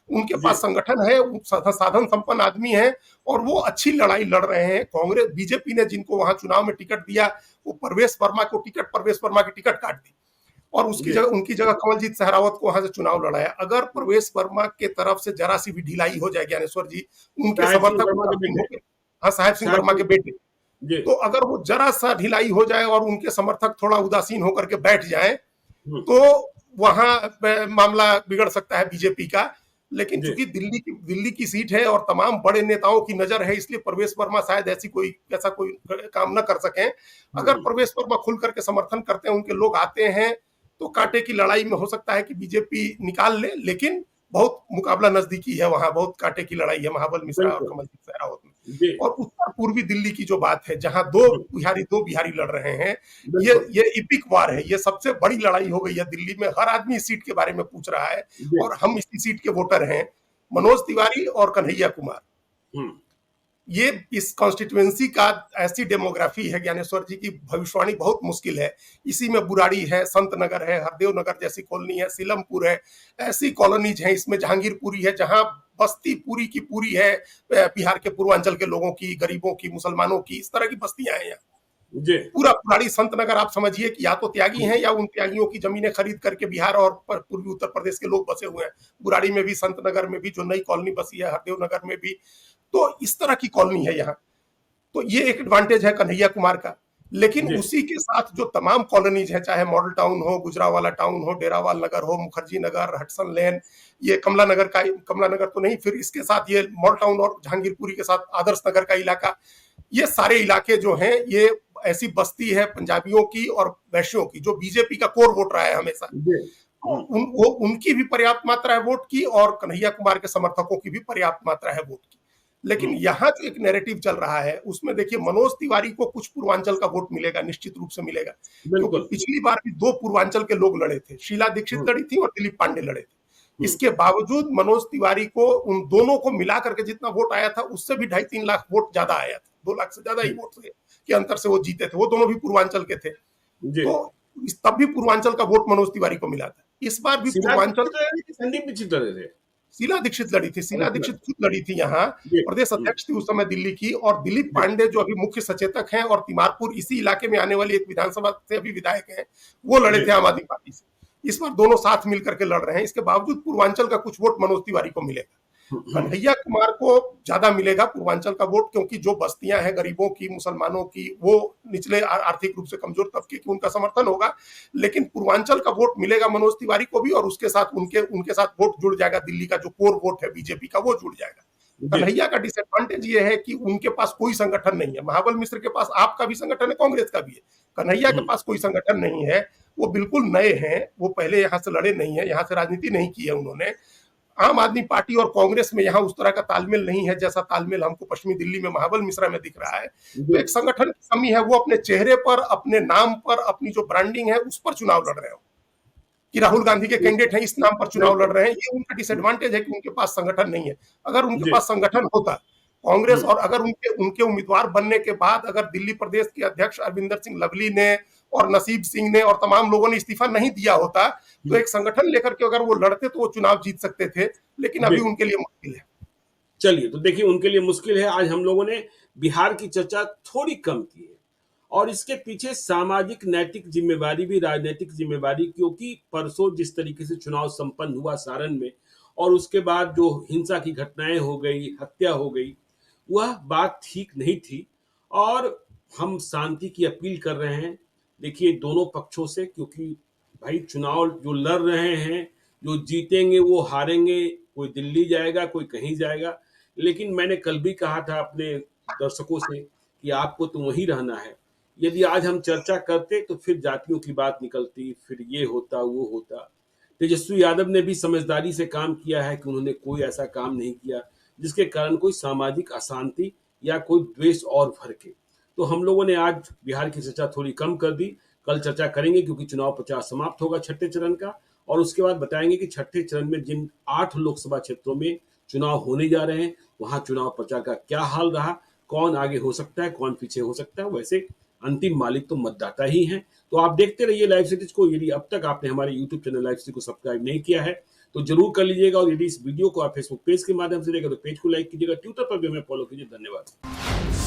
Speaker 2: उनके
Speaker 1: जी।
Speaker 2: पास संगठन है, साधन संपन्न आदमी है, और वो अच्छी लड़ाई लड़ रहे हैं। कांग्रेस, बीजेपी ने जिनको वहां चुनाव में टिकट दिया, वो परवेश वर्मा की टिकट काट दी, और उसकी
Speaker 1: जी।
Speaker 2: जगह, उनकी जगह कमलजीत सहरावत को वहां से चुनाव लड़ाया। अगर परवेश वर्मा के तरफ से जरा सी भी ढिलाई हो जाए ज्ञानेश्वर जी, उनके
Speaker 1: साहेब सिंह
Speaker 2: समर्थक
Speaker 1: वर्मा के बेटे।
Speaker 2: हाँ, साहेब सिंह
Speaker 1: साहेब
Speaker 2: वर्मा के
Speaker 1: सिंह।
Speaker 2: बेटे,
Speaker 1: जी।
Speaker 2: तो अगर वो जरा सा ढिलाई हो जाए और उनके समर्थक थोड़ा उदासीन होकर के बैठ जाएं,
Speaker 1: हम्म।
Speaker 2: तो वहां मामला बिगड़ सकता है बीजेपी का। लेकिन
Speaker 1: जी।
Speaker 2: चूंकि दिल्ली की सीट है और तमाम बड़े नेताओं की नजर है, इसलिए प्रवेश वर्मा शायद ऐसा कोई काम न कर सकें। अगर
Speaker 1: हम्म।
Speaker 2: प्रवेश वर्मा खुल करके समर्थन करते हैं, उनके लोग आते हैं, तो कांटे की लड़ाई में हो सकता है कि बीजेपी निकाल ले। लेकिन बहुत मुकाबला नजदीकी है, वहां बहुत कांटे की लड़ाई है महाबल मिश्रा और
Speaker 1: बिल्कुल।
Speaker 2: कमलजीत सहरावत में।
Speaker 1: जी।
Speaker 2: और उत्तर पूर्वी दिल्ली की जो बात है, जहां
Speaker 1: हम्म।
Speaker 2: दो बिहारी लड़ रहे हैं, ये
Speaker 1: बिल्कुल।
Speaker 2: ये इपिक वार है, ये सबसे बड़ी लड़ाई हो गई है दिल्ली में। हर आदमी इस सीट के बारे में पूछ रहा है,
Speaker 1: जी।
Speaker 2: और हम इसी सीट के वोटर हैं, मनोज तिवारी और कन्हैया कुमार।
Speaker 1: हम्म।
Speaker 2: ये इस कॉन्स्टिट्यूएंसी का ऐसी डेमोग्राफी है, ज्ञानेश्वर जी की भविष्यवाणी बहुत मुश्किल है। इसी में बुराड़ी है, संत नगर है, हरदेव नगर जैसी कॉलोनी है, सीलमपुर है, ऐसी कॉलोनीज हैं। इसमें जहांगीरपुरी है, जहां बस्ती पूरी की पूरी है बिहार के पूर्वांचल के लोगों की, गरीबों की, मुसलमानों की, इस तरह की बस्तियां हैं यहाँ।
Speaker 1: जी।
Speaker 2: पूरा बुराड़ी संत नगर आप समझिए कि या तो त्यागी हैं, या उन त्यागियों की जमीनें खरीद करके बिहार और पूर्वी उत्तर प्रदेश के लोग बसे हुए हैं। बुराड़ी में भी, संत नगर में भी, जो नई कॉलोनी बसी है हरदेव नगर में भी, तो इस तरह की कॉलोनी है यहाँ। तो ये एक एडवांटेज है कन्हैया कुमार का। लेकिन
Speaker 1: जी।
Speaker 2: उसी के साथ जो तमाम कॉलोनीज हैं, चाहे मॉडल टाउन हो, गुजरावाला टाउन हो, डेरावाल नगर हो, मुखर्जी नगर, हटसन लेन, ये कमला नगर तो नहीं, फिर इसके साथ ये मॉडल टाउन और जहांगीरपुरी के साथ आदर्श नगर का इलाका, ये सारे इलाके जो हैं, ये ऐसी बस्ती है पंजाबियों की और वैश्यों की, जो बीजेपी का कोर वोट रहा है हमेशा।
Speaker 1: जी। हम्म।
Speaker 2: वो उनकी भी पर्याप्त मात्रा है वोट की, और कन्हैया कुमार के समर्थकों की भी पर्याप्त मात्रा है वोट की। लेकिन
Speaker 1: हम्म।
Speaker 2: यहाँ जो एक नैरेटिव चल रहा है, उसमें देखिए मनोज तिवारी को कुछ पूर्वांचल का वोट मिलेगा, निश्चित रूप से मिलेगा। क्योंकि
Speaker 1: बिल्कुल।
Speaker 2: पिछली बार भी दो पूर्वांचल के लोग लड़े थे, शीला दीक्षित
Speaker 1: हम्म।
Speaker 2: लड़ी थी और दिलीप पांडे लड़े थे।
Speaker 1: हम्म।
Speaker 2: इसके बावजूद मनोज तिवारी को, उन दोनों को मिला करके जितना वोट आया था, उससे भी 2.5-3 लाख वोट ज्यादा आया था। 2 लाख से ज्यादा ही वोट के अंतर से वो जीते थे। वो दोनों भी पूर्वांचल के थे।
Speaker 1: जी।
Speaker 2: तो तब भी पूर्वांचल का वोट मनोज तिवारी को मिला था। इस बार भी
Speaker 1: शीला
Speaker 2: पूर्वांचल,
Speaker 1: दीक्षित लड़े थे कि संदीप दीक्षित लड़े थे?
Speaker 2: शीला दीक्षित लड़ी थी। शीला दीक्षित खुद लड़ी थी यहाँ,
Speaker 1: जी।
Speaker 2: प्रदेश अध्यक्ष थी उस समय दिल्ली की। और दिलीप
Speaker 1: जी।
Speaker 2: पांडे जो अभी मुख्य सचेतक हैं और तिमारपुर इसी इलाके में आने वाली एक विधानसभा से अभी विधायक हैं, वो लड़े
Speaker 1: जी।
Speaker 2: थे आम आदमी पार्टी से। इस बार दोनों साथ मिलकर के लड़ रहे हैं। इसके बावजूद पूर्वांचल का कुछ वोट मनोज तिवारी को मिलेगा। कन्हैया कुमार को ज्यादा मिलेगा पूर्वांचल का वोट, क्योंकि जो बस्तियां हैं गरीबों की, मुसलमानों की, वो निचले आर्थिक रूप से कमजोर तबके की, उनका समर्थन होगा। लेकिन पूर्वांचल का वोट मिलेगा मनोज तिवारी को भी, और उसके साथ उनके साथ वोट जुड़ जाएगा। दिल्ली का जो कोर वोट है बीजेपी का, वो जुड़ जाएगा।
Speaker 1: जी।
Speaker 2: कन्हैया का डिसएडवांटेज ये है कि उनके पास कोई संगठन नहीं है। महाबल मिश्र के पास आपका भी संगठन है, कांग्रेस का भी है। कन्हैया के पास कोई संगठन नहीं है। वो बिल्कुल नए हैं, वो पहले यहाँ से लड़े नहीं है, यहाँ से राजनीति नहीं की है उन्होंने। आम आदमी पार्टी और कांग्रेस में यहाँ उस तरह का तालमेल नहीं है, जैसा तालमेल हमको पश्चिमी दिल्ली में महाबल मिश्रा में दिख रहा है। तो एक संगठन की कमी है। वो अपने चेहरे पर, अपने नाम पर, अपनी जो ब्रांडिंग है, उस पर चुनाव लड़ रहे हो, कि राहुल गांधी के कैंडिडेट हैं, इस नाम पर चुनाव लड़ रहे हैं। ये उनका डिसएडवांटेज है कि उनके पास संगठन नहीं है। अगर उनके
Speaker 1: जी।
Speaker 2: पास संगठन होता कांग्रेस, और अगर उनके उम्मीदवार बनने के बाद अगर दिल्ली प्रदेश के अध्यक्ष अरविंदर सिंह लवली ने और नसीब सिंह ने और तमाम लोगों ने इस्तीफा नहीं दिया होता, तो एक संगठन लेकर के अगर वो लड़ते तो वो चुनाव जीत सकते थे। लेकिन अभी उनके लिए मुश्किल है।
Speaker 1: चलिए, तो देखिए उनके लिए मुश्किल है। आज हम लोगों ने बिहार की चर्चा थोड़ी कम की है, और इसके पीछे सामाजिक नैतिक जिम्मेवारी भी, राजनीतिक जिम्मेवारी, क्योंकि परसों जिस तरीके से चुनाव संपन्न हुआ सारण में, और उसके बाद जो हिंसा की घटनाएं हो गई, हत्या हो गई, वह बात ठीक नहीं थी। और हम शांति की अपील कर रहे हैं, देखिए दोनों पक्षों से, क्योंकि भाई चुनाव जो लड़ रहे हैं, जो जीतेंगे वो हारेंगे, कोई दिल्ली जाएगा, कोई कहीं जाएगा। लेकिन मैंने कल भी कहा था अपने दर्शकों से कि आपको तो वहीं रहना है। यदि आज हम चर्चा करते तो फिर जातियों की बात निकलती, फिर ये होता वो होता। तेजस्वी यादव ने भी समझदारी से काम किया है कि उन्होंने कोई ऐसा काम नहीं किया जिसके कारण कोई सामाजिक अशांति या कोई द्वेष और भड़के। तो हम लोगों ने आज बिहार की चर्चा थोड़ी कम कर दी। कल चर्चा करेंगे, क्योंकि चुनाव प्रचार समाप्त होगा छठे चरण का, और उसके बाद बताएंगे कि छठे चरण में जिन 8 लोकसभा क्षेत्रों में चुनाव होने जा रहे हैं, वहां चुनाव प्रचार का क्या हाल रहा, कौन आगे हो सकता है, कौन पीछे हो सकता है। वैसे अंतिम मालिक तो मतदाता ही हैं। तो आप देखते रहिए लाइव सिटीज को। यदि अब तक आपने हमारे यूट्यूब चैनल लाइव सिटीज को सब्सक्राइब नहीं किया है तो जरूर कर लीजिएगा, और यदि इस वीडियो को आप फेसबुक पेज के माध्यम से देखें तो पेज को लाइक कीजिएगा, ट्विटर पर भी हमें फॉलो कीजिए। धन्यवाद।